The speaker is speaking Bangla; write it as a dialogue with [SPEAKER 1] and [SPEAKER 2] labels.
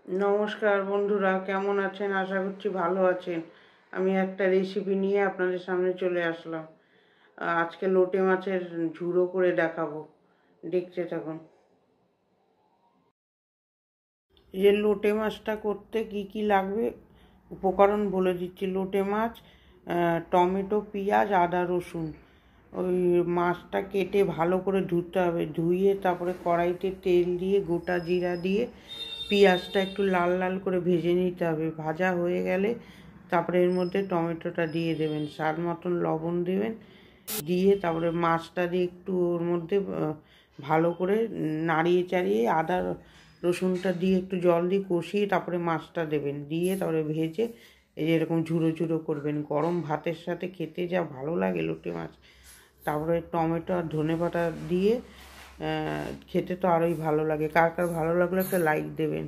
[SPEAKER 1] নমস্কার বন্ধুরা, কেমন আছেন? আশা করছি ভালো আছেন। আমি একটা রেসিপি নিয়ে আপনাদের সামনে চলে আসলাম। আজকে লোটে মাছের ঝুড়ো করে দেখাবো, দেখতে থাকুন। এই যে লোটে মাছটা করতে কি কি লাগবে উপকরণ বলে দিচ্ছি। লোটে মাছ, টমেটো, পেঁয়াজ, আদা, রসুন। ওই মাছটা কেটে ভালো করে ধুতে হবে, ধুয়ে তারপরে কড়াইতে তেল দিয়ে গোটা জিরা দিয়ে পেঁয়াজটা একটু লাল লাল করে ভেজে নিতে হবে। ভাজা হয়ে গেলে তারপরে এর মধ্যে টমেটোটা দিয়ে দেবেন, স্বাদ মতন লবণ দেবেন, দিয়ে তারপরে মাছটা দিয়ে একটু ওর মধ্যে ভালো করে নাড়িয়ে চাড়িয়ে আদা রসুনটা দিয়ে একটু জল দিয়ে কষিয়ে তারপরে মাছটা দেবেন, দিয়ে তারপরে ভেজে এই যে এরকম ঝুড়ো ঝুড়ো করবেন। গরম ভাতের সাথে খেতে যা ভালো লাগে লোটে মাছ। তারপরে টমেটো আর ধনেপাতা দিয়ে খেতে তো আরোই ভালো লাগে। কার কার ভালো লাগলে একটা লাইক দেবেন।